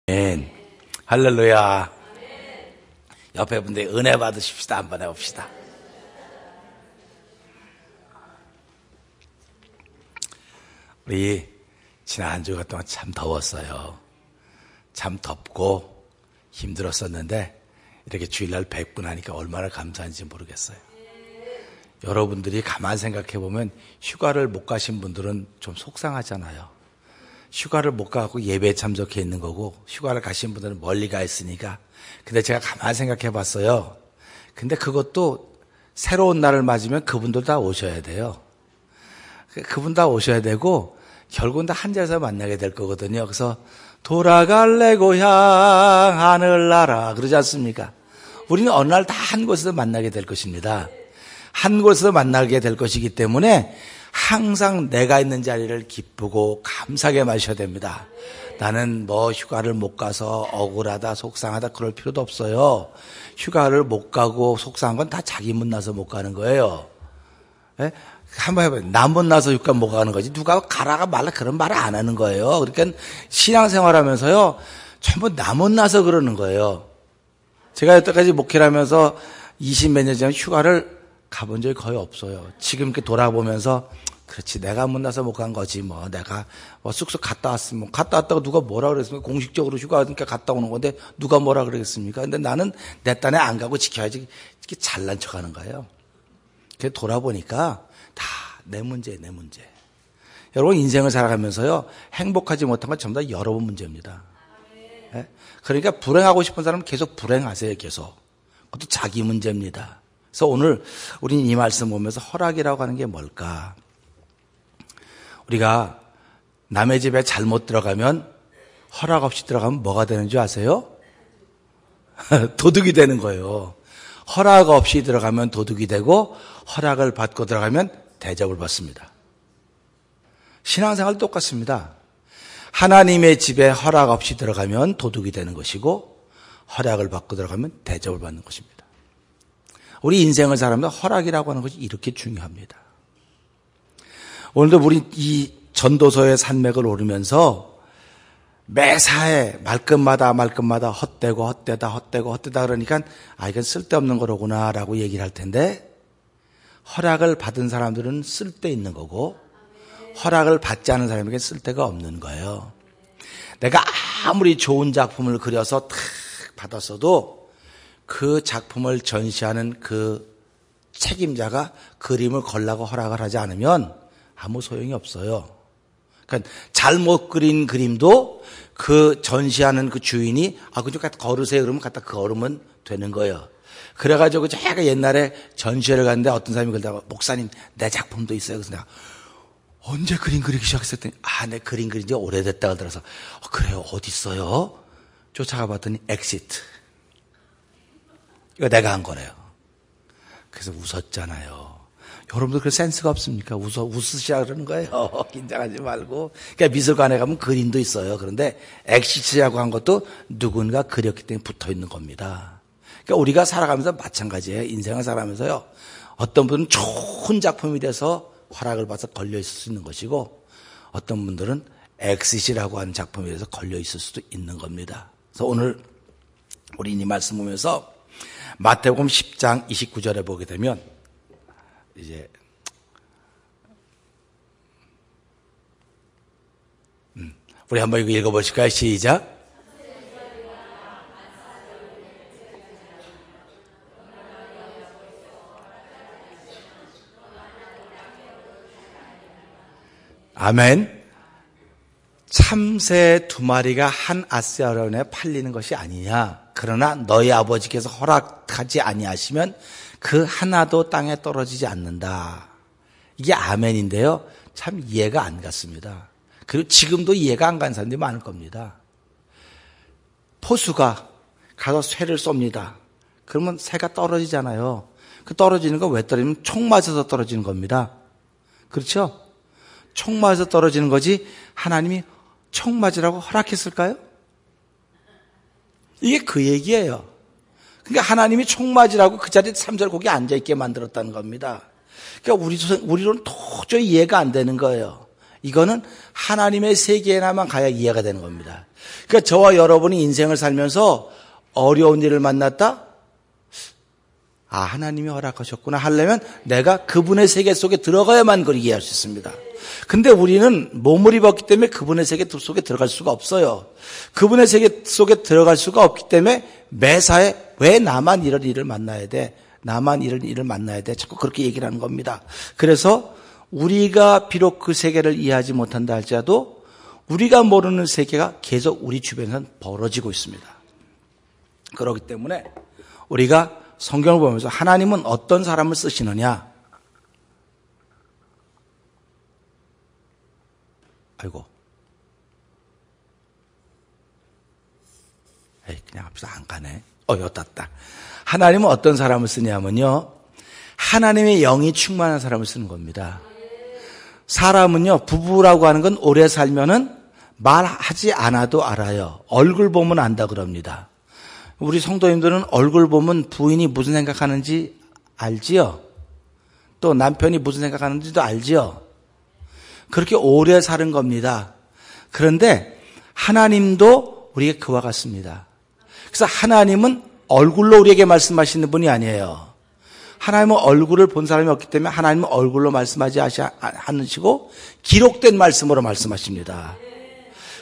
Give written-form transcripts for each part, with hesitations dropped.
아멘. 할렐루야. 옆에 분들 은혜 받으십시다. 한번 해봅시다. 우리 지난 한 주간 동안 참 더웠어요. 참 덥고 힘들었었는데 이렇게 주일날 뵙고 나니까 얼마나 감사한지 모르겠어요. 여러분들이 가만 생각해 보면 휴가를 못 가신 분들은 좀 속상하잖아요. 휴가를 못 가고 예배에 참석해 있는 거고, 휴가를 가신 분들은 멀리 가 있으니까. 근데 제가 가만 생각해 봤어요. 근데 그것도 새로운 날을 맞으면 그분들 다 오셔야 돼요. 그분 다 오셔야 되고 결국은 다 한 자리에서 만나게 될 거거든요. 그래서 돌아갈래 고향 하늘나라 그러지 않습니까? 우리는 어느 날 다 한 곳에서 만나게 될 것입니다. 한 곳에서 만나게 될 것이기 때문에 항상 내가 있는 자리를 기쁘고 감사하게 마셔야 됩니다. 나는 뭐 휴가를 못 가서 억울하다 속상하다 그럴 필요도 없어요. 휴가를 못 가고 속상한 건 다 자기 못나서 못 가는 거예요. 네? 한번 해봐요. 나 못나서 휴가 못 가는 거지 누가 가라가 말라 그런 말을 안 하는 거예요. 그러니까 신앙생활하면서요 전부 나 못나서 그러는 거예요. 제가 여태까지 목회를 하면서 20몇 년 전에 휴가를 가본 적이 거의 없어요. 지금 이렇게 돌아보면서 그렇지 내가 못나서 못 간 거지 뭐 내가 뭐 쑥쑥 갔다 왔으면 갔다 왔다고 누가 뭐라 그랬습니까? 공식적으로 휴가니까 갔다 오는 건데 누가 뭐라 그러겠습니까? 근데 나는 내 딴에 안 가고 지켜야지 이렇게 잘난 척하는 거예요. 그래서 돌아보니까 다 내 문제 내 문제. 여러분 인생을 살아가면서요 행복하지 못한 건 전부 다 여러분 문제입니다. 네? 그러니까 불행하고 싶은 사람은 계속 불행하세요. 계속. 그것도 자기 문제입니다. 그래서 오늘 우리는 이 말씀 보면서 허락이라고 하는 게 뭘까? 우리가 남의 집에 잘못 들어가면 허락 없이 들어가면 뭐가 되는 줄 아세요? 도둑이 되는 거예요. 허락 없이 들어가면 도둑이 되고 허락을 받고 들어가면 대접을 받습니다. 신앙생활도 똑같습니다. 하나님의 집에 허락 없이 들어가면 도둑이 되는 것이고 허락을 받고 들어가면 대접을 받는 것입니다. 우리 인생을 살아가면서 허락이라고 하는 것이 이렇게 중요합니다. 오늘도 우리 이 전도서의 산맥을 오르면서 매사에 말끝마다 헛되다 그러니까 이건 쓸데없는 거로구나 라고 얘기를 할 텐데 허락을 받은 사람들은 쓸데있는 거고 허락을 받지 않은 사람에게 쓸데가 없는 거예요. 내가 아무리 좋은 작품을 그려서 탁 받았어도 그 작품을 전시하는 그 책임자가 그림을 걸라고 허락을 하지 않으면 아무 소용이 없어요. 그러니까 잘못 그린 그림도 그 전시하는 그 주인이 그쪽 갖다 걸으세요 그러면 갖다 걸으면 되는 거예요. 그래가지고 제가 옛날에 전시회를 갔는데 어떤 사람이 그러다가 목사님 내 작품도 있어요. 그래서 내가 언제 그림 그리기 시작했더니 내 그림 그린 지 오래됐다 그러더라서 그래요 어디 있어요? 쫓아가 봤더니 엑시트. 이거 내가 한 거래요. 그래서 웃었잖아요. 여러분들 그 센스가 없습니까? 웃으시라 그러는 거예요. 긴장하지 말고. 그러니까 미술관에 가면 그림도 있어요. 그런데 엑시트라고 한 것도 누군가 그렸기 때문에 붙어 있는 겁니다. 그러니까 우리가 살아가면서 마찬가지예요. 인생을 살아가면서요. 어떤 분은 좋은 작품이 돼서 허락을 받아서 걸려 있을 수 있는 것이고 어떤 분들은 엑시트라고 하는 작품에 대해서 걸려 있을 수도 있는 겁니다. 그래서 오늘 우리 이 말씀 보면서 마태복음 10장 29절에 보게 되면 이제 우리 한번 이거 읽어보실까요? 시작. 아멘. 참새 2마리가 한 아스야론에 팔리는 것이 아니냐. 그러나 너희 아버지께서 허락하지 아니하시면 그 하나도 땅에 떨어지지 않는다. 이게 아멘인데요. 참 이해가 안 갔습니다. 그리고 지금도 이해가 안 가는 사람들이 많을 겁니다. 포수가 가서 새를 쏩니다. 그러면 새가 떨어지잖아요. 그 떨어지는 거 왜 떨어지면 총 맞아서 떨어지는 겁니다. 그렇죠? 총 맞아서 떨어지는 거지 하나님이 총 맞으라고 허락했을까요? 이게 그 얘기예요. 그러니까 하나님이 총 맞으라고 그 자리에 3절 거기 앉아있게 만들었다는 겁니다. 그러니까 우리로는 도저히 이해가 안 되는 거예요. 이거는 하나님의 세계에나만 가야 이해가 되는 겁니다. 그러니까 저와 여러분이 인생을 살면서 어려운 일을 만났다? 아, 하나님이 허락하셨구나 하려면 내가 그분의 세계 속에 들어가야만 그걸 이해할 수 있습니다. 근데 우리는 몸을 입었기 때문에 그분의 세계 속에 들어갈 수가 없어요. 그분의 세계 속에 들어갈 수가 없기 때문에 매사에 왜 나만 이런 일을 만나야 돼? 나만 이런 일을 만나야 돼? 자꾸 그렇게 얘기를 하는 겁니다. 그래서 우리가 비록 그 세계를 이해하지 못한다 할지라도 우리가 모르는 세계가 계속 우리 주변에서 벌어지고 있습니다. 그렇기 때문에 우리가 성경을 보면서 하나님은 어떤 사람을 쓰시느냐? 아이고. 그냥 앞에서 안 가네. 여기 땄다. 하나님은 어떤 사람을 쓰냐면요. 하나님의 영이 충만한 사람을 쓰는 겁니다. 사람은요, 부부라고 하는 건 오래 살면은 말하지 않아도 알아요. 얼굴 보면 안다 그럽니다. 우리 성도님들은 얼굴 보면 부인이 무슨 생각하는지 알지요? 또 남편이 무슨 생각하는지도 알지요? 그렇게 오래 사는 겁니다. 그런데 하나님도 우리에게 그와 같습니다. 그래서 하나님은 얼굴로 우리에게 말씀하시는 분이 아니에요. 하나님은 얼굴을 본 사람이 없기 때문에 하나님은 얼굴로 말씀하지 않으시고 기록된 말씀으로 말씀하십니다.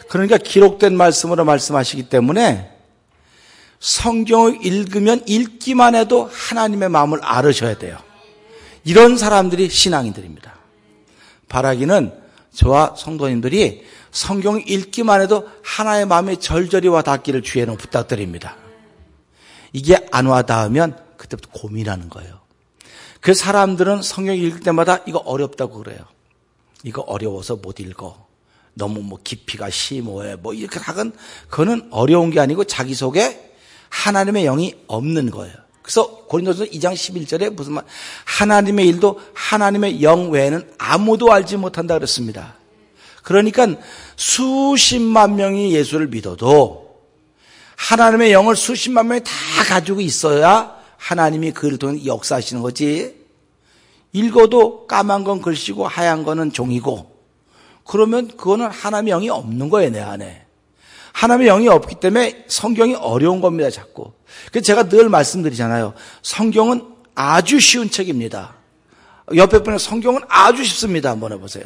그러니까 기록된 말씀으로 말씀하시기 때문에 성경을 읽으면 읽기만 해도 하나님의 마음을 알으셔야 돼요. 이런 사람들이 신앙인들입니다. 바라기는 저와 성도님들이 성경을 읽기만 해도 하나의 마음에 절절히 와 닿기를 주에는 부탁드립니다. 이게 안 와 닿으면 그때부터 고민하는 거예요. 그 사람들은 성경 읽을 때마다 이거 어렵다고 그래요. 이거 어려워서 못 읽어. 너무 깊이가 심오해. 이렇게 하건 그거는 어려운 게 아니고 자기 속에 하나님의 영이 없는 거예요. 그래서 고린도서 2장 11절에 무슨 말? 하나님의 일도 하나님의 영 외에는 아무도 알지 못한다 그랬습니다. 그러니까 수십만 명이 예수를 믿어도 하나님의 영을 수십만 명이 다 가지고 있어야 하나님이 그를 통해 역사하시는 거지. 읽어도 까만 건 글씨고 하얀 거는 종이고 그러면 그거는 하나님의 영이 없는 거예요, 내 안에. 하나님의 영이 없기 때문에 성경이 어려운 겁니다, 자꾸. 그래서 제가 늘 말씀드리잖아요. 성경은 아주 쉬운 책입니다. 옆에 분은 성경은 아주 쉽습니다. 한번 해보세요.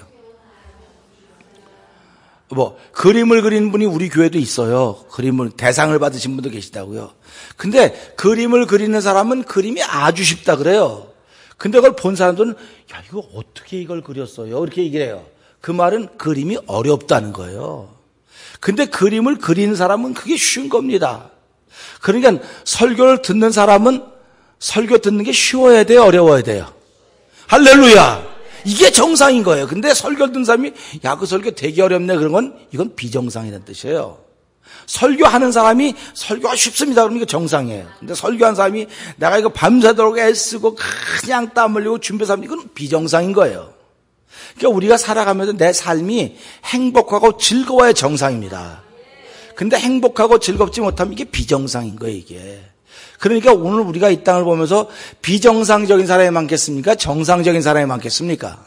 그림을 그리는 분이 우리 교회도 있어요. 그림을, 대상을 받으신 분도 계시다고요. 근데 그림을 그리는 사람은 그림이 아주 쉽다 그래요. 근데 그걸 본 사람들은, 야, 이거 어떻게 이걸 그렸어요? 이렇게 얘기를 해요. 그 말은 그림이 어렵다는 거예요. 근데 그림을 그리는 사람은 그게 쉬운 겁니다. 그러니까 설교를 듣는 사람은 설교 듣는 게 쉬워야 돼요? 어려워야 돼요? 할렐루야! 이게 정상인 거예요. 근데 설교를 듣는 사람이 야, 그 설교 되게 어렵네. 그런 건 이건 비정상이라는 뜻이에요. 설교하는 사람이 설교가 쉽습니다. 그러면 이거 정상이에요. 근데 설교한 사람이 내가 이거 밤새도록 애쓰고 그냥 땀 흘리고 준비해서 하면 이건 비정상인 거예요. 그러니까 우리가 살아가면서 내 삶이 행복하고 즐거워야 정상입니다. 근데 행복하고 즐겁지 못하면 이게 비정상인 거예요, 이게. 그러니까 오늘 우리가 이 땅을 보면서 비정상적인 사람이 많겠습니까? 정상적인 사람이 많겠습니까?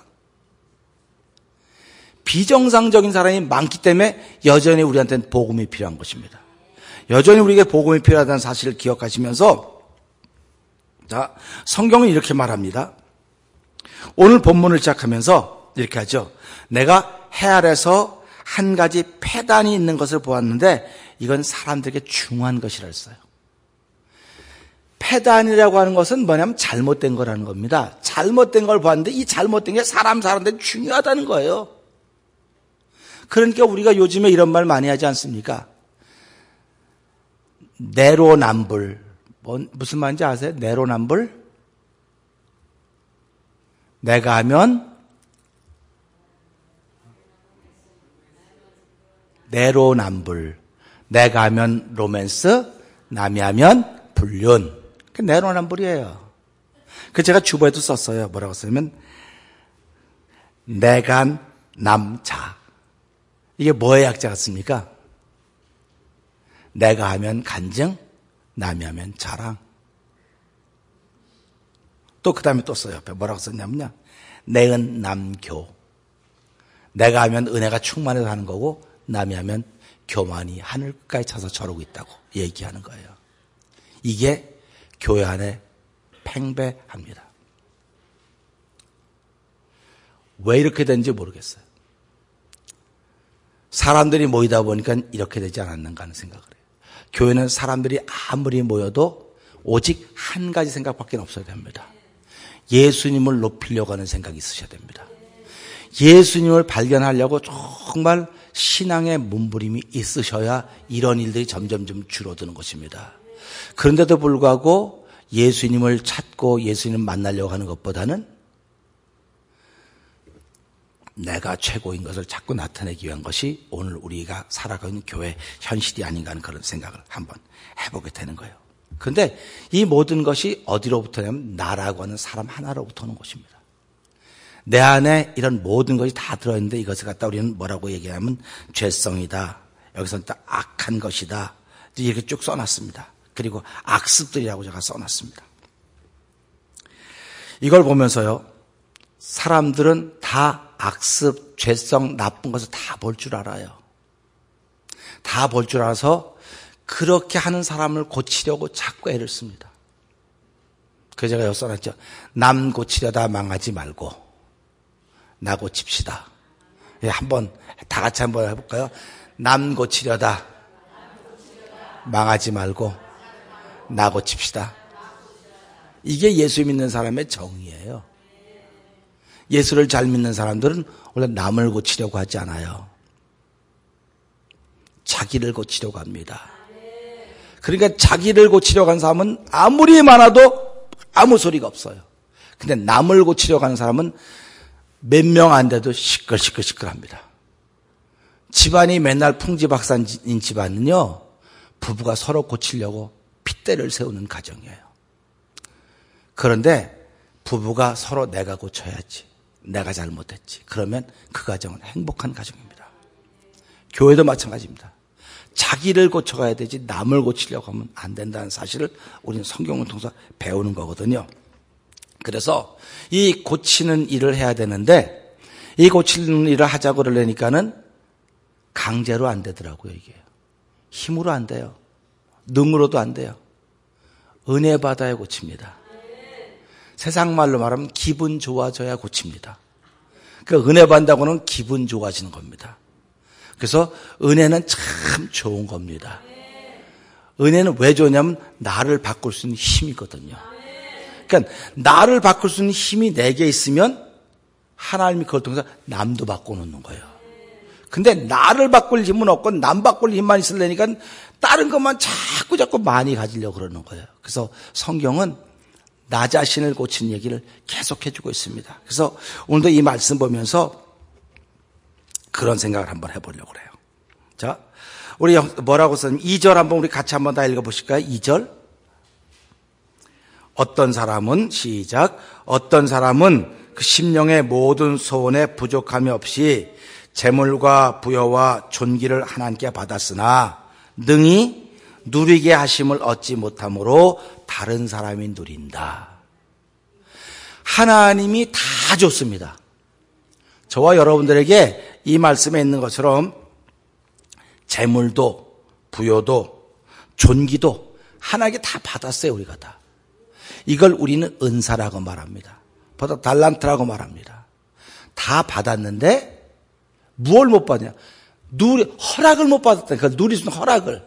비정상적인 사람이 많기 때문에 여전히 우리한테는 복음이 필요한 것입니다. 여전히 우리에게 복음이 필요하다는 사실을 기억하시면서 자, 성경은 이렇게 말합니다. 오늘 본문을 시작하면서 이렇게 하죠. 내가 해 아래서 한 가지 폐단이 있는 것을 보았는데 이건 사람들에게 중요한 것이라 했어요. 폐단이라고 하는 것은 뭐냐면 잘못된 거라는 겁니다. 잘못된 걸 보았는데 이 잘못된 게 사람들한테 중요하다는 거예요. 그러니까 우리가 요즘에 이런 말 많이 하지 않습니까? 내로남불. 무슨 말인지 아세요? 내로남불? 내가 하면 내로남불. 내가 하면 로맨스, 남이 하면 불륜. 그 내로남불이에요. 그 제가 주보에도 썼어요. 뭐라고 쓰냐면 내간 남자. 이게 뭐의 약자 같습니까? 내가 하면 간증, 남이 하면 자랑. 또 그 다음에 또 써요. 옆에 뭐라고 썼냐면요. 내은 남교. 내가 하면 은혜가 충만해서 하는 거고 남이 하면 교만이 하늘 끝까지 차서 저러고 있다고 얘기하는 거예요. 이게 교회 안에 팽배합니다. 왜 이렇게 된지 모르겠어요. 사람들이 모이다 보니까 이렇게 되지 않았는가 하는 생각을 해요. 교회는 사람들이 아무리 모여도 오직 한 가지 생각밖에 없어야 됩니다. 예수님을 높이려고 하는 생각이 있으셔야 됩니다. 예수님을 발견하려고 정말 신앙의 몸부림이 있으셔야 이런 일들이 점점점 줄어드는 것입니다. 그런데도 불구하고 예수님을 찾고 예수님을 만나려고 하는 것보다는 내가 최고인 것을 자꾸 나타내기 위한 것이 오늘 우리가 살아가고 있는 교회 현실이 아닌가 하는 그런 생각을 한번 해보게 되는 거예요. 그런데 이 모든 것이 어디로부터냐면 나라고 하는 사람 하나로부터 오는 것입니다. 내 안에 이런 모든 것이 다 들어있는데 이것을 갖다 우리는 뭐라고 얘기하면 죄성이다. 여기서는 또 악한 것이다. 이렇게 쭉 써놨습니다. 그리고 악습들이라고 제가 써놨습니다. 이걸 보면서요. 사람들은 다 악습, 죄성, 나쁜 것을 다 볼 줄 알아요. 다 볼 줄 알아서 그렇게 하는 사람을 고치려고 자꾸 애를 씁니다. 그래서 제가 여기 써놨죠. 남 고치려다 망하지 말고 나 고칩시다. 한번 다 같이 한번 해볼까요? 남 고치려다 망하지 말고 나 고칩시다. 이게 예수 믿는 사람의 정의예요. 예수를 잘 믿는 사람들은 원래 남을 고치려고 하지 않아요. 자기를 고치려고 합니다. 그러니까 자기를 고치려고 하는 사람은 아무리 많아도 아무 소리가 없어요. 근데 남을 고치려고 하는 사람은 몇 명 안 돼도 시끌시끌시끌합니다. 집안이 맨날 풍지박산인 집안은요, 부부가 서로 고치려고 핏대를 세우는 가정이에요. 그런데 부부가 서로 내가 고쳐야지, 내가 잘못했지, 그러면 그 가정은 행복한 가정입니다. 교회도 마찬가지입니다. 자기를 고쳐가야 되지 남을 고치려고 하면 안 된다는 사실을 우리는 성경을 통해서 배우는 거거든요. 그래서 이 고치는 일을 해야 되는데 이 고치는 일을 하자고 그러려니까는 강제로 안 되더라고요. 이게 힘으로 안 돼요. 능으로도 안 돼요. 은혜 받아야 고칩니다. 세상 말로 말하면 기분 좋아져야 고칩니다. 그러니까 은혜 받는다고는 기분 좋아지는 겁니다. 그래서 은혜는 참 좋은 겁니다. 은혜는 왜 좋냐면 나를 바꿀 수 있는 힘이거든요. 그러니까 나를 바꿀 수 있는 힘이 내게 있으면 하나님이 그걸 통해서 남도 바꿔놓는 거예요. 근데 나를 바꿀 힘은 없고 남 바꿀 힘만 있으려니까 다른 것만 자꾸 많이 가지려고 그러는 거예요. 그래서 성경은 나 자신을 고치는 얘기를 계속 해주고 있습니다. 그래서 오늘도 이 말씀 보면서 그런 생각을 한번 해보려고 그래요. 자, 우리 뭐라고 썼냐면 2절 한번 우리 같이 한번 다 읽어보실까요? 2절. 어떤 사람은 시작. 어떤 사람은 그 심령의 모든 소원에 부족함이 없이 재물과 부여와 존귀를 하나님께 받았으나 능히 누리게 하심을 얻지 못함으로 다른 사람이 누린다. 하나님이 다 줬습니다. 저와 여러분들에게 이 말씀에 있는 것처럼 재물도 부여도 존귀도 하나님께 다 받았어요. 우리가 다. 이걸 우리는 은사라고 말합니다. 보다 달란트라고 말합니다. 다 받았는데 무엇을 못 받냐? 허락을 못 받았다니까. 누릴 수 있는 허락을.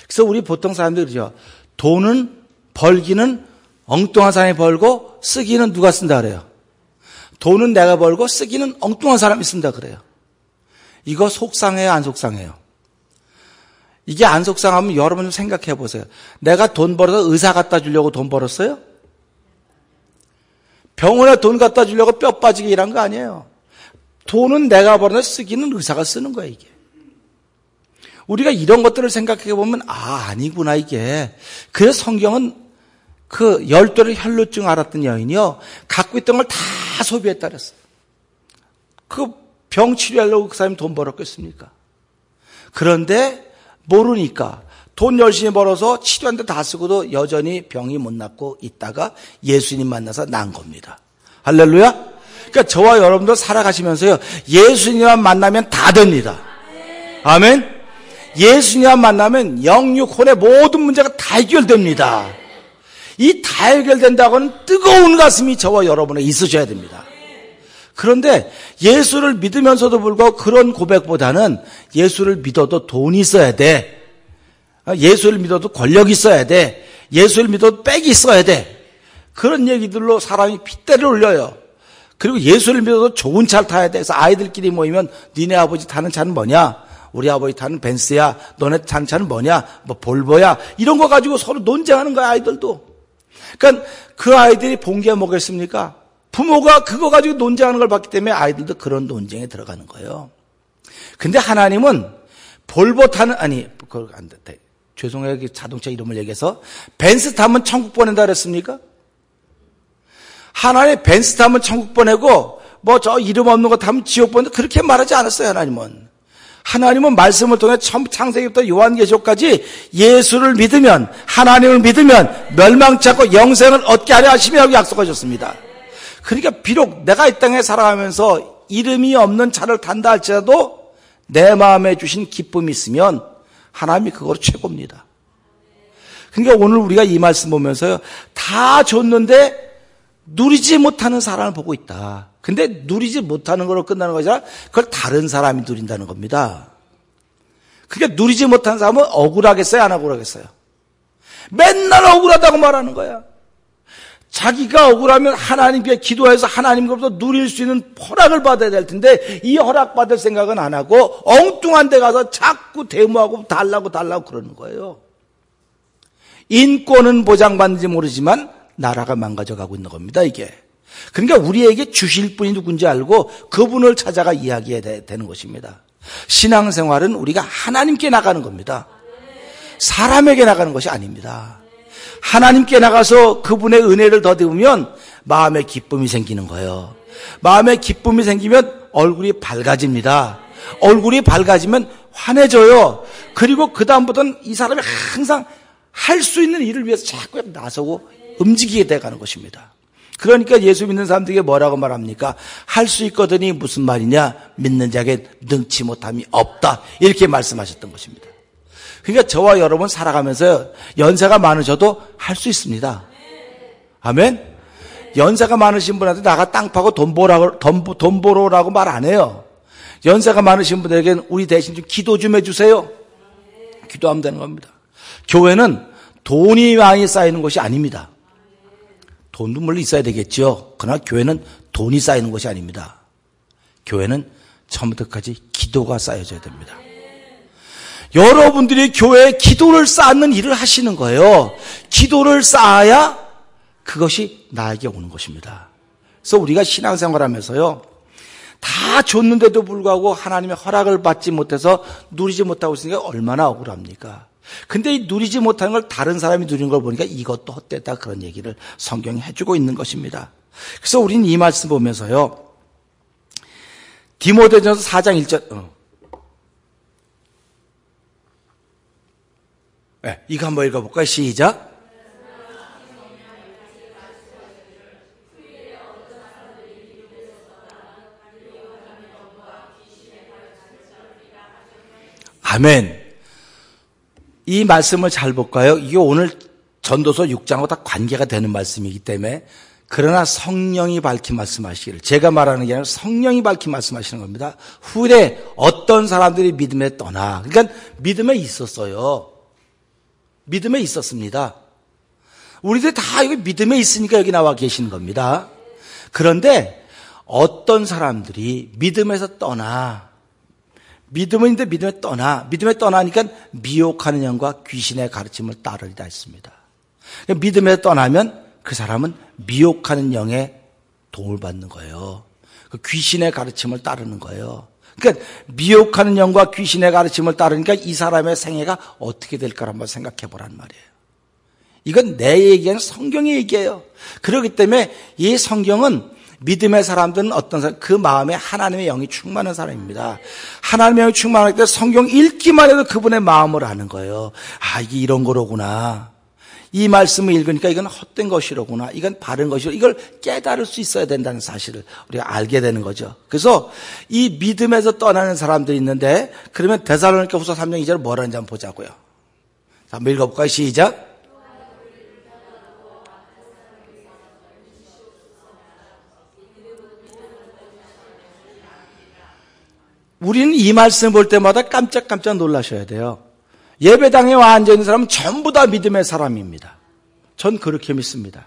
그래서 우리 보통 사람들이 그러죠. 돈은 벌기는 엉뚱한 사람이 벌고 쓰기는 누가 쓴다 그래요? 돈은 내가 벌고 쓰기는 엉뚱한 사람이 쓴다 그래요. 이거 속상해요, 안 속상해요? 이게 안 속상하면 여러분 좀 생각해 보세요. 내가 돈 벌어서 의사 갖다 주려고 돈 벌었어요? 병원에 돈 갖다 주려고 뼈 빠지게 일한 거 아니에요. 돈은 내가 벌어서 쓰기는 의사가 쓰는 거예요, 이게. 우리가 이런 것들을 생각해 보면 아니구나 이게. 그래서 성경은 그 12를 혈루증 앓았던 여인이요, 갖고 있던 걸 다 소비했다 그랬어요. 그 병 치료하려고 그 사람이 돈 벌었겠습니까? 그런데 모르니까 돈 열심히 벌어서 치료하는데 다 쓰고도 여전히 병이 못 낫고 있다가 예수님 만나서 난 겁니다. 할렐루야. 그러니까 저와 여러분도 살아가시면서요, 예수님만 만나면 다 됩니다. 아멘? 예수님만 만나면 영육, 혼의 모든 문제가 다 해결됩니다. 이 다 해결된다고는 뜨거운 가슴이 저와 여러분에 있으셔야 됩니다. 그런데 예수를 믿으면서도 불구하고 그런 고백보다는 예수를 믿어도 돈이 있어야 돼. 예수를 믿어도 권력이 있어야 돼. 예수를 믿어도 백이 있어야 돼. 그런 얘기들로 사람이 핏대를 올려요. 그리고 예수를 믿어도 좋은 차를 타야 돼. 그래서 아이들끼리 모이면 니네 아버지 타는 차는 뭐냐? 우리 아버지 타는 벤츠야. 너네 타는 차는 뭐냐? 뭐 볼보야. 이런 거 가지고 서로 논쟁하는 거야, 아이들도. 그러니까 그 아이들이 본 게 뭐겠습니까? 부모가 그거 가지고 논쟁하는 걸 봤기 때문에 아이들도 그런 논쟁에 들어가는 거예요. 근데 하나님은 볼보 타는, 아니, 그걸 안 돼. 죄송해요. 자동차 이름을 얘기해서. 벤츠 타면 천국 보낸다 그랬습니까? 하나님 벤츠 타면 천국 보내고, 뭐 저 이름 없는 거 타면 지옥 보낸다. 그렇게 말하지 않았어요, 하나님은. 하나님은 말씀을 통해 창세기부터 요한계시록까지 예수를 믿으면, 하나님을 믿으면 멸망치 않고 영생을 얻게 하려 하심이라고 약속하셨습니다. 그러니까 비록 내가 이 땅에 살아가면서 이름이 없는 차를 탄다 할지라도 내 마음에 주신 기쁨이 있으면 하나님이 그거로 최고입니다. 그러니까 오늘 우리가 이 말씀 보면서요, 다 줬는데 누리지 못하는 사람을 보고 있다. 근데 누리지 못하는 걸로 끝나는 것이 아니라 그걸 다른 사람이 누린다는 겁니다. 그러니까 누리지 못하는 사람은 억울하겠어요, 안 억울하겠어요? 맨날 억울하다고 말하는 거야. 자기가 억울하면 하나님께 기도해서 하나님으로부터 누릴 수 있는 허락을 받아야 될 텐데 이 허락받을 생각은 안 하고 엉뚱한 데 가서 자꾸 데모하고 달라고 그러는 거예요. 인권은 보장받는지 모르지만 나라가 망가져가고 있는 겁니다, 이게. 그러니까 우리에게 주실 분이 누군지 알고 그분을 찾아가 이야기해야 되는 것입니다. 신앙생활은 우리가 하나님께 나가는 겁니다. 사람에게 나가는 것이 아닙니다. 하나님께 나가서 그분의 은혜를 더듬으면 마음에 기쁨이 생기는 거예요. 마음에 기쁨이 생기면 얼굴이 밝아집니다. 얼굴이 밝아지면 환해져요. 그리고 그 다음부터는 이 사람이 항상 할 수 있는 일을 위해서 자꾸 나서고 움직이게 돼가는 것입니다. 그러니까 예수 믿는 사람들에게 뭐라고 말합니까? 할 수 있거든이 무슨 말이냐? 믿는 자에게 능치 못함이 없다. 이렇게 말씀하셨던 것입니다. 그러니까 저와 여러분 살아가면서 연세가 많으셔도 할 수 있습니다. 아멘? 연세가 많으신 분한테 나가 땅 파고 돈 벌어라고 말 안 해요. 연세가 많으신 분들에게는 우리 대신 좀 기도 좀 해주세요. 기도하면 되는 겁니다. 교회는 돈이 많이 쌓이는 것이 아닙니다. 돈도 물론 있어야 되겠죠. 그러나 교회는 돈이 쌓이는 것이 아닙니다. 교회는 처음부터 끝까지 기도가 쌓여져야 됩니다. 여러분들이 교회에 기도를 쌓는 일을 하시는 거예요. 기도를 쌓아야 그것이 나에게 오는 것입니다. 그래서 우리가 신앙생활하면서요, 다 줬는데도 불구하고 하나님의 허락을 받지 못해서 누리지 못하고 있으니까 얼마나 억울합니까? 근데 이 누리지 못하는 걸 다른 사람이 누린 걸 보니까 이것도 헛되다, 그런 얘기를 성경이 해주고 있는 것입니다. 그래서 우리는 이 말씀 보면서요, 디모데전서 4장 1절 네, 이거 한번 읽어볼까요? 시작. 아멘. 이 말씀을 잘 볼까요? 이게 오늘 전도서 6장하고 다 관계가 되는 말씀이기 때문에, 그러나 성령이 밝히 말씀하시기를, 제가 말하는 게 아니라 성령이 밝히 말씀하시는 겁니다. 후에 어떤 사람들이 믿음에 떠나, 그러니까 믿음에 있었어요. 믿음에 있었습니다. 우리들 다 여기 믿음에 있으니까 여기 나와 계시는 겁니다. 그런데 어떤 사람들이 믿음에서 떠나, 믿음은 있는데 믿음에 떠나니까 미혹하는 영과 귀신의 가르침을 따르리라 했습니다. 믿음에 떠나면 그 사람은 미혹하는 영의 도움을 받는 거예요. 그 귀신의 가르침을 따르는 거예요. 그러니까 미혹하는 영과 귀신의 가르침을 따르니까 이 사람의 생애가 어떻게 될까 한번 생각해 보란 말이에요. 이건 내 얘기는 성경의 얘기예요. 그렇기 때문에 이 성경은 믿음의 사람들은 어떤 사람, 그 마음에 하나님의 영이 충만한 사람입니다. 하나님의 영이 충만하기 때문에 성경 읽기만 해도 그분의 마음을 아는 거예요. 아, 이게 이런 거로구나. 이 말씀을 읽으니까 이건 헛된 것이로구나, 이건 바른 것이로, 이걸 깨달을 수 있어야 된다는 사실을 우리가 알게 되는 거죠. 그래서 이 믿음에서 떠나는 사람들이 있는데, 그러면 데살로니가 후서 3장 2절 뭐라 하는지 한번 보자고요. 자, 한번 읽어볼까요? 시작. 우리는 이 말씀 볼 때마다 깜짝깜짝 놀라셔야 돼요. 예배당에 와 앉아있는 사람은 전부 다 믿음의 사람입니다. 전 그렇게 믿습니다.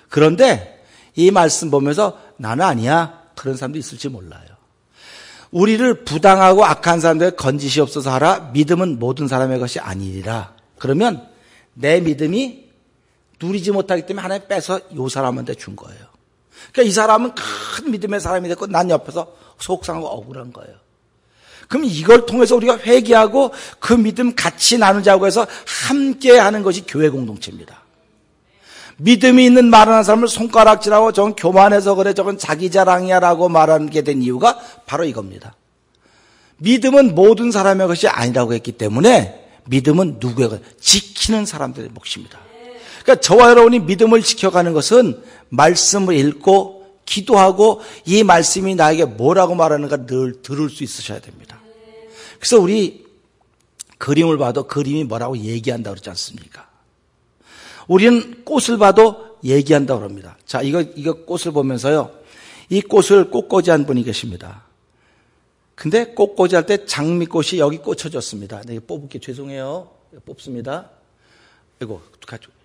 그런데 이 말씀 보면서 나는 아니야, 그런 사람도 있을지 몰라요. 우리를 부당하고 악한 사람들의 건지시옵소서 하라. 믿음은 모든 사람의 것이 아니리라. 그러면 내 믿음이 누리지 못하기 때문에 하나님 빼서 이 사람한테 준 거예요. 그러니까 이 사람은 큰 믿음의 사람이 됐고 난 옆에서 속상하고 억울한 거예요. 그럼 이걸 통해서 우리가 회개하고 그 믿음 같이 나누자고 해서 함께 하는 것이 교회 공동체입니다. 믿음이 있는 말하는 사람을 손가락질하고 저건 교만해서 그래, 저건 자기 자랑이야 라고 말하게 된 이유가 바로 이겁니다. 믿음은 모든 사람의 것이 아니라고 했기 때문에 믿음은 누구의 것? 지키는 사람들의 몫입니다. 그러니까 저와 여러분이 믿음을 지켜가는 것은 말씀을 읽고 기도하고 이 말씀이 나에게 뭐라고 말하는가 늘 들을 수 있으셔야 됩니다. 그래서 우리 그림을 봐도 그림이 뭐라고 얘기한다고 그러지 않습니까? 우리는 꽃을 봐도 얘기한다고 그럽니다. 자, 이거 꽃을 보면서요, 이 꽃을 꽃꽂이 한 분이 계십니다. 근데 꽃꽂이 할 때 장미꽃이 여기 꽂혀졌습니다. 네, 뽑을게 죄송해요. 뽑습니다. 이거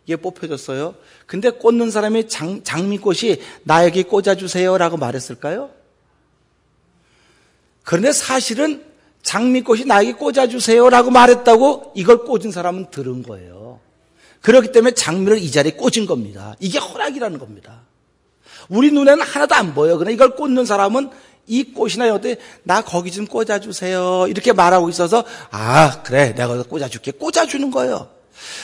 이게 뽑혀졌어요. 근데 꽂는 사람이 장미꽃이 나에게 꽂아주세요 라고 말했을까요? 그런데 사실은 장미꽃이 나에게 꽂아주세요 라고 말했다고 이걸 꽂은 사람은 들은 거예요. 그렇기 때문에 장미를 이 자리에 꽂은 겁니다. 이게 허락이라는 겁니다. 우리 눈에는 하나도 안 보여. 그러나 이걸 꽂는 사람은 이 꽃이나 여기 나 거기 좀 꽂아주세요 이렇게 말하고 있어서, 아 그래 내가 거기다 꽂아줄게, 꽂아주는 거예요.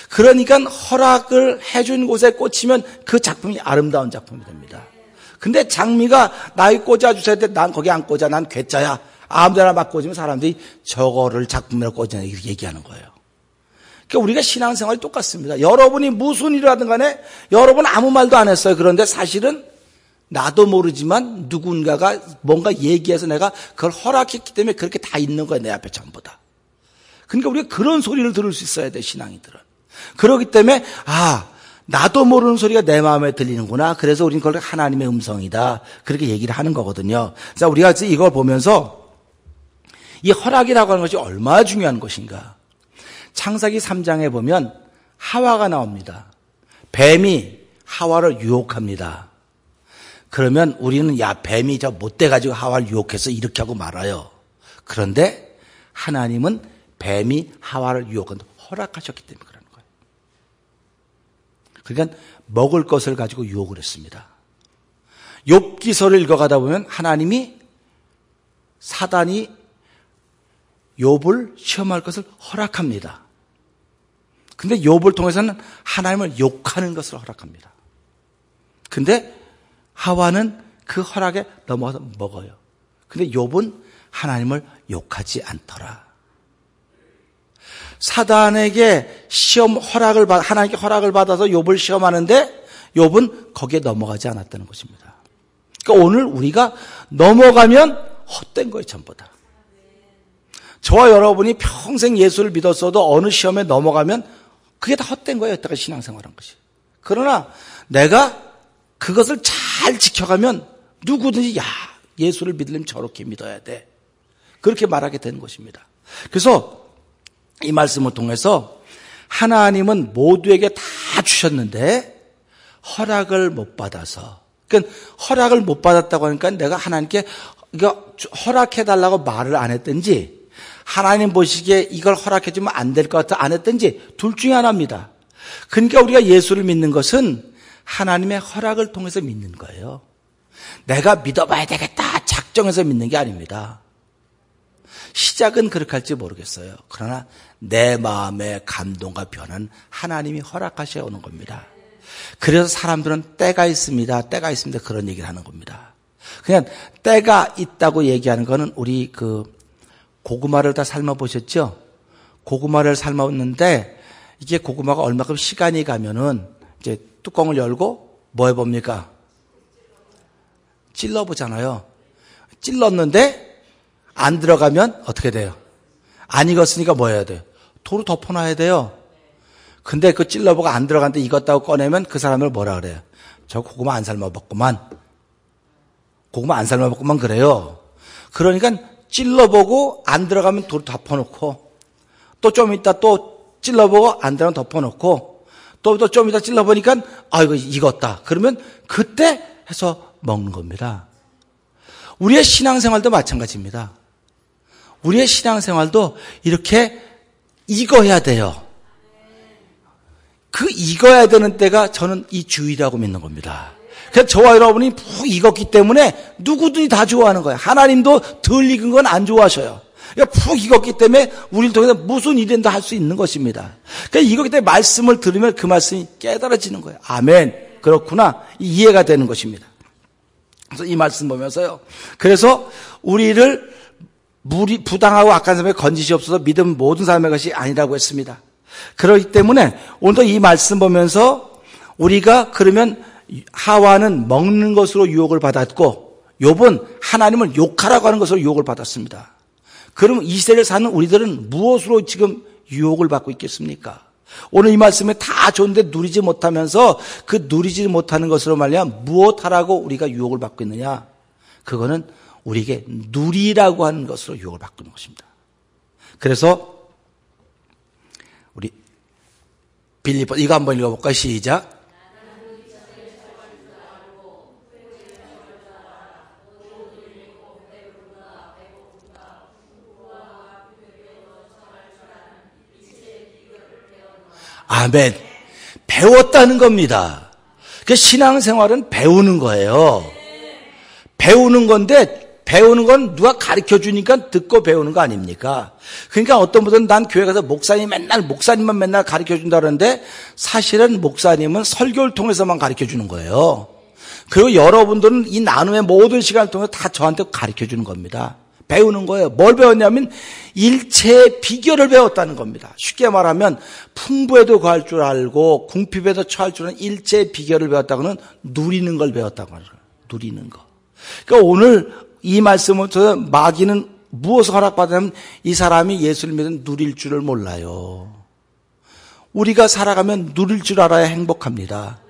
그러니까 허락을 해준 곳에 꽂히면 그 작품이 아름다운 작품이 됩니다. 근데 장미가 나에게 꽂아주세요 때 난 거기 안 꽂아, 난 괴짜야, 아무데나 막 꽂으면 사람들이 저거를 작품으로 꽂아 이렇게 얘기하는 거예요. 그러니까 우리가 신앙생활이 똑같습니다. 여러분이 무슨 일을 하든 간에 여러분 아무 말도 안 했어요. 그런데 사실은 나도 모르지만 누군가가 뭔가 얘기해서 내가 그걸 허락했기 때문에 그렇게 다 있는 거예요, 내 앞에 전부 다. 그러니까 우리가 그런 소리를 들을 수 있어야 돼, 신앙인들은. 그렇기 때문에 나도 모르는 소리가 내 마음에 들리는구나. 그래서 우리는 그걸 하나님의 음성이다, 그렇게 얘기를 하는 거거든요. 자, 우리가 이걸 보면서 이 허락이라고 하는 것이 얼마나 중요한 것인가. 창세기 3장에 보면 하와가 나옵니다. 뱀이 하와를 유혹합니다. 그러면 우리는 야, 뱀이 저 못돼가지고 하와를 유혹해서 이렇게 하고 말아요. 그런데 하나님은 뱀이 하와를 유혹한 허락하셨기 때문에 그러는 거예요. 그러니까 먹을 것을 가지고 유혹을 했습니다. 욥기서를 읽어가다 보면 하나님이 사단이 욥을 시험할 것을 허락합니다. 근데 욥을 통해서는 하나님을 욕하는 것을 허락합니다. 근데 하와는 그 허락에 넘어가서 먹어요. 근데 욥은 하나님을 욕하지 않더라. 사단에게 하나님께 허락을 받아서 욥을 시험하는데 욥은 거기에 넘어가지 않았다는 것입니다. 그러니까 오늘 우리가 넘어가면 헛된 거예요, 전부 다. 저와 여러분이 평생 예수를 믿었어도 어느 시험에 넘어가면 그게 다 헛된 거예요, 여태까지 신앙생활한 것이. 그러나 내가 그것을 잘 지켜가면 누구든지 예수를 믿으려면 저렇게 믿어야 돼, 그렇게 말하게 되는 것입니다. 그래서 이 말씀을 통해서 하나님은 모두에게 다 주셨는데 허락을 못 받아서, 그러니까 허락을 못 받았다고 하니까 내가 하나님께 이거 허락해달라고 말을 안 했든지, 하나님 보시기에 이걸 허락해주면 안 될 것 같아 안 했든지, 둘 중에 하나입니다. 그러니까 우리가 예수를 믿는 것은 하나님의 허락을 통해서 믿는 거예요. 내가 믿어봐야 되겠다 작정해서 믿는 게 아닙니다. 시작은 그렇게 할지 모르겠어요. 그러나 내 마음의 감동과 변화는 하나님이 허락하셔야 오는 겁니다. 그래서 사람들은 때가 있습니다, 때가 있습니다, 그런 얘기를 하는 겁니다. 그냥 때가 있다고 얘기하는 거는 우리 고구마를 다 삶아보셨죠? 고구마를 삶았는데 이게 고구마가 얼마큼 시간이 가면은 이제 뚜껑을 열고 뭐 해봅니까? 찔러보잖아요. 찔렀는데 안 들어가면 어떻게 돼요? 안 익었으니까 뭐 해야 돼요? 도로 덮어놔야 돼요. 근데 그 찔러보고 안 들어갔는데 익었다고 꺼내면 그 사람을 뭐라 그래요? 저 고구마 안 삶아봤구만. 고구마 안 삶아봤구만 그래요. 그러니까 찔러보고 안 들어가면 도로 덮어놓고 또 좀 이따 또 찔러보고 안 들어가면 덮어놓고 또 좀 이따 찔러보니까 이거 익었다. 그러면 그때 해서 먹는 겁니다. 우리의 신앙생활도 마찬가지입니다. 우리의 신앙생활도 이렇게 익어야 돼요. 그 익어야 되는 때가 저는 이 주일이라고 믿는 겁니다. 그래서 저와 여러분이 푹 익었기 때문에 누구든지 다 좋아하는 거예요. 하나님도 덜 익은 건 안 좋아하셔요. 그러니까 푹 익었기 때문에 우리를 통해서 무슨 일이든지 할 수 있는 것입니다. 그러니까 익었기 때문에 말씀을 들으면 그 말씀이 깨달아지는 거예요. 아멘. 그렇구나. 이해가 되는 것입니다. 그래서 이 말씀 보면서요. 그래서 우리를 부당하고 악한 삶에 건지시옵소서 믿음 모든 사람의 것이 아니라고 했습니다. 그렇기 때문에 오늘도 이 말씀 보면서 우리가 그러면 하와는 먹는 것으로 유혹을 받았고 욥은 하나님을 욕하라고 하는 것으로 유혹을 받았습니다. 그럼 이 시대를 사는 우리들은 무엇으로 지금 유혹을 받고 있겠습니까? 오늘 이 말씀에 다 좋은데 누리지 못하면서 그 누리지 못하는 것으로 말미암아 무엇하라고 우리가 유혹을 받고 있느냐? 그거는 우리에게 누리라고 하는 것으로 유혹을 받고 있는 것입니다. 그래서 우리 빌립보 이거 한번 읽어볼까요? 시작. 아멘. 배웠다는 겁니다. 그 신앙생활은 배우는 거예요. 배우는 건데 배우는 건 누가 가르쳐 주니까 듣고 배우는 거 아닙니까? 그러니까 어떤 분들은 난 교회 가서 목사님만 맨날 가르쳐 준다 그러는데 사실은 목사님은 설교를 통해서만 가르쳐 주는 거예요. 그리고 여러분들은 이 나눔의 모든 시간을 통해서 다 저한테 가르쳐 주는 겁니다. 배우는 거예요. 뭘 배웠냐면 일체의 비결을 배웠다는 겁니다. 쉽게 말하면 풍부에도 거할 줄 알고 궁핍에도 처할 줄 아는 일체의 비결을 배웠다고는 누리는 걸 배웠다고 하는 거예요. 누리는 거. 그러니까 오늘 이 말씀을 통해서 마귀는 무엇을 허락받으면 이 사람이 예수를 믿으면 누릴 줄을 몰라요. 우리가 살아가면 누릴 줄 알아야 행복합니다.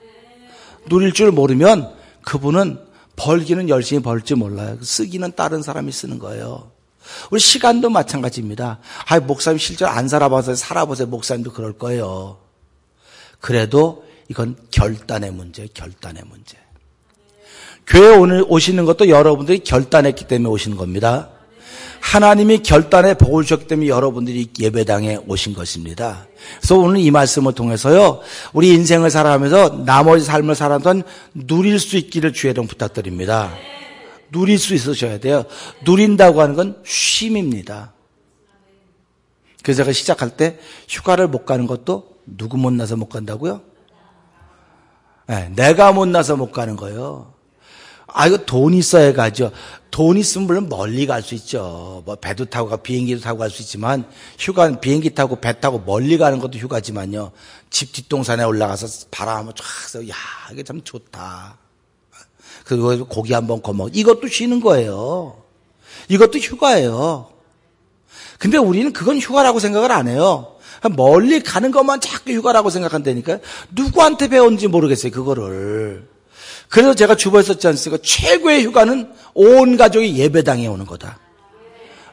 누릴 줄 모르면 그분은 벌기는 열심히 벌지 몰라요. 쓰기는 다른 사람이 쓰는 거예요. 우리 시간도 마찬가지입니다. 목사님 실제로 안 살아봐서 살아보세요. 목사님도 그럴 거예요. 그래도 이건 결단의 문제예요. 결단의 문제. 교회 오늘 오시는 것도 여러분들이 결단했기 때문에 오시는 겁니다. 하나님이 결단에 복을 주셨기 때문에 여러분들이 예배당에 오신 것입니다. 그래서 오늘 이 말씀을 통해서요, 우리 인생을 살아가면서 나머지 삶을 살아던 누릴 수 있기를 주의 이름 부탁드립니다. 누릴 수 있으셔야 돼요. 누린다고 하는 건 쉼입니다. 그래서 제가 시작할 때 휴가를 못 가는 것도 누구 못나서 못 간다고요? 네, 내가 못나서 못 가는 거예요. 이거 돈 있어야 가죠. 돈 있으면 물론 멀리 갈 수 있죠. 뭐 배도 타고 비행기도 타고 갈 수 있지만 휴가는 비행기 타고 배 타고 멀리 가는 것도 휴가지만요. 집 뒷동산에 올라가서 바람 한번 쫙 쐬고 이게 참 좋다. 그리고 고기 한번 거먹. 이것도 쉬는 거예요. 이것도 휴가예요. 근데 우리는 그건 휴가라고 생각을 안 해요. 멀리 가는 것만 자꾸 휴가라고 생각한다니까요. 누구한테 배웠는지 모르겠어요. 그거를. 그래서 제가 주보했었지 않습니까? 최고의 휴가는 온 가족이 예배당에 오는 거다.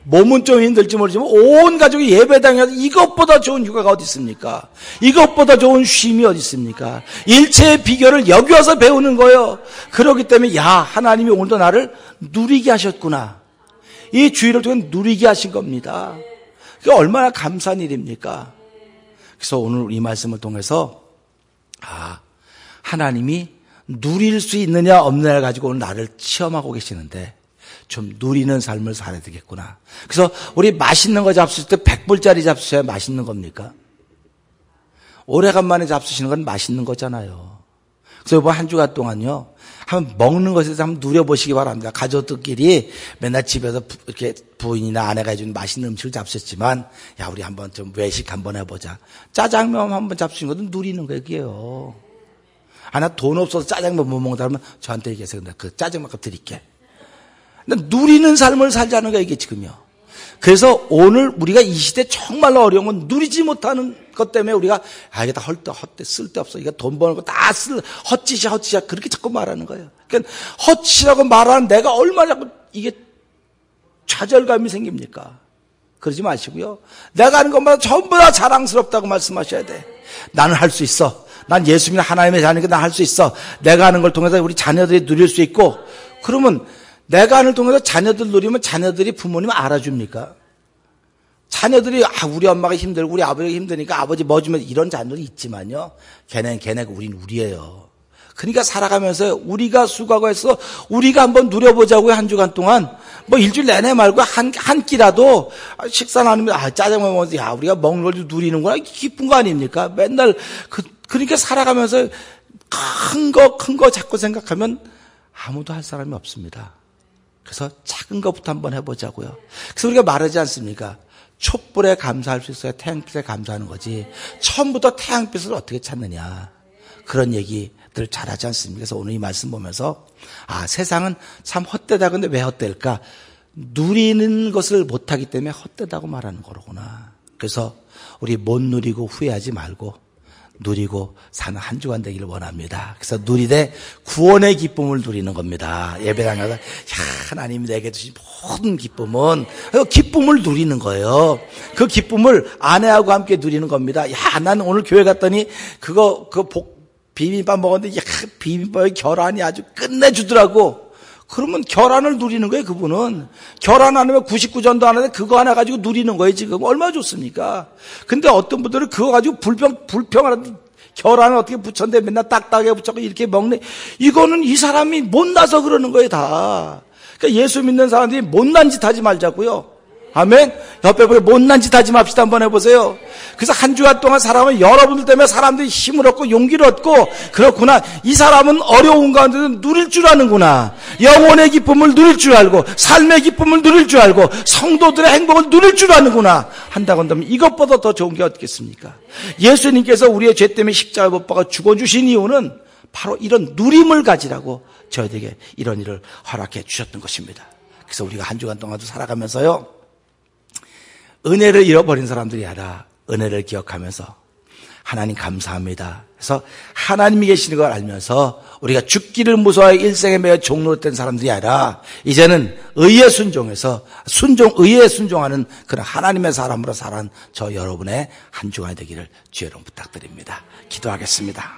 몸은 좀 힘들지 모르지만 온 가족이 예배당에 와서 이것보다 좋은 휴가가 어디 있습니까? 이것보다 좋은 쉼이 어디 있습니까? 일체의 비결을 여기 와서 배우는 거예요. 그렇기 때문에 하나님이 오늘도 나를 누리게 하셨구나. 이 주의를 통해 누리게 하신 겁니다. 그게 얼마나 감사한 일입니까? 그래서 오늘 이 말씀을 통해서 하나님이 누릴 수 있느냐 없느냐를 가지고 오늘 나를 시험하고 계시는데 좀 누리는 삶을 살아야 되겠구나. 그래서 우리 맛있는 거 잡수실 때 100불짜리 잡수셔야 맛있는 겁니까? 오래간만에 잡수시는 건 맛있는 거잖아요. 그래서 이번 한 주간 동안요, 한번 먹는 것에 대해서 한번 누려보시기 바랍니다. 가족들끼리 맨날 집에서 이렇게 부인이나 아내가 해준 맛있는 음식을 잡수셨지만, 야, 우리 한번 좀 외식 한번 해보자. 짜장면 한번 잡수신 것도 누리는 거예요, 그게요. 아, 나 돈 없어서 짜장면 못 먹는다 그러면 저한테 얘기해서 그 짜장면값 드릴게. 누리는 삶을 살자는 거예요, 이게 지금요. 그래서 오늘 우리가 이 시대 정말로 어려운 건 누리지 못하는 것 때문에 우리가 이게 다 헛돼 쓸데없어. 이거 돈 버는 거 다 헛짓이야 그렇게 자꾸 말하는 거예요. 그러니까 헛짓이라고 말하는 내가 얼마나 자꾸 이게 좌절감이 생깁니까? 그러지 마시고요. 내가 하는 것마다 전부 다 자랑스럽다고 말씀하셔야 돼. 나는 할 수 있어. 난 예수님 하나님의 자녀니까 난 할 수 있어. 내가 하는 걸 통해서 우리 자녀들이 누릴 수 있고, 그러면 내가 하는 걸 통해서 자녀들 누리면 자녀들이 부모님 알아줍니까? 자녀들이 우리 엄마가 힘들고 우리 아버지가 힘드니까 아버지 뭐 주면 이런 자녀들이 있지만요. 걔네가 우린 우리예요. 그러니까 살아가면서 우리가 수고하고 해서 우리가 한번 누려보자고요. 한 주간 동안 뭐 일주일 내내 말고 한 끼라도 식사 나누면 짜장면 먹어서 우리가 먹는 걸 누리는구나. 기쁜 거 아닙니까? 맨날 그러니까 살아가면서 큰 거 자꾸 생각하면 아무도 할 사람이 없습니다. 그래서 작은 것부터 한번 해보자고요. 그래서 우리가 말하지 않습니까? 촛불에 감사할 수 있어야 태양빛에 감사하는 거지. 처음부터 태양빛을 어떻게 찾느냐. 그런 얘기들 잘하지 않습니까? 그래서 오늘 이 말씀 보면서 세상은 참 헛되다. 근데 왜 헛될까? 누리는 것을 못하기 때문에 헛되다고 말하는 거로구나. 그래서 우리 못 누리고 후회하지 말고 누리고 사는 한 주간 되기를 원합니다. 그래서 누리되 구원의 기쁨을 누리는 겁니다. 예배당에서 하나님이 내게 주신 모든 기쁨은 기쁨을 누리는 거예요. 그 기쁨을 아내하고 함께 누리는 겁니다. 난 오늘 교회 갔더니 비빔밥 먹었는데 비빔밥의 결안이 아주 끝내주더라고. 그러면 결안을 누리는 거예요, 그분은. 결안 안 하면 99전도 안 하는데 그거 하나 가지고 누리는 거예요, 지금. 얼마나 좋습니까? 근데 어떤 분들은 그거 가지고 불평하는데 결안을 어떻게 붙였는데 맨날 딱딱하게 붙였고 이렇게 먹네. 이거는 이 사람이 못나서 그러는 거예요, 다. 그러니까 예수 믿는 사람들이 못난 짓 하지 말자고요. 아멘? 옆에 보고 못난 짓 하지 맙시다. 한번 해보세요. 그래서 한 주간 동안 살아가면 여러분들 때문에 사람들이 힘을 얻고 용기를 얻고, 그렇구나. 이 사람은 어려운 가운데도 누릴 줄 아는구나. 영혼의 기쁨을 누릴 줄 알고, 삶의 기쁨을 누릴 줄 알고, 성도들의 행복을 누릴 줄 아는구나. 한다고 한다면 이것보다 더 좋은 게 어떻겠습니까? 예수님께서 우리의 죄 때문에 십자가에 못 박아 죽어주신 이유는 바로 이런 누림을 가지라고 저희에게 이런 일을 허락해 주셨던 것입니다. 그래서 우리가 한 주간 동안도 살아가면서요, 은혜를 잃어버린 사람들이 아니라 은혜를 기억하면서 하나님 감사합니다. 그래서 하나님이 계시는 걸 알면서 우리가 죽기를 무서워하여 일생에 매여 종노릇된 사람들이 아니라 이제는 의에 순종해서 의에 순종하는 그런 하나님의 사람으로 살아가는 저 여러분의 한 주간이 되기를 주의 이름 부탁드립니다. 기도하겠습니다.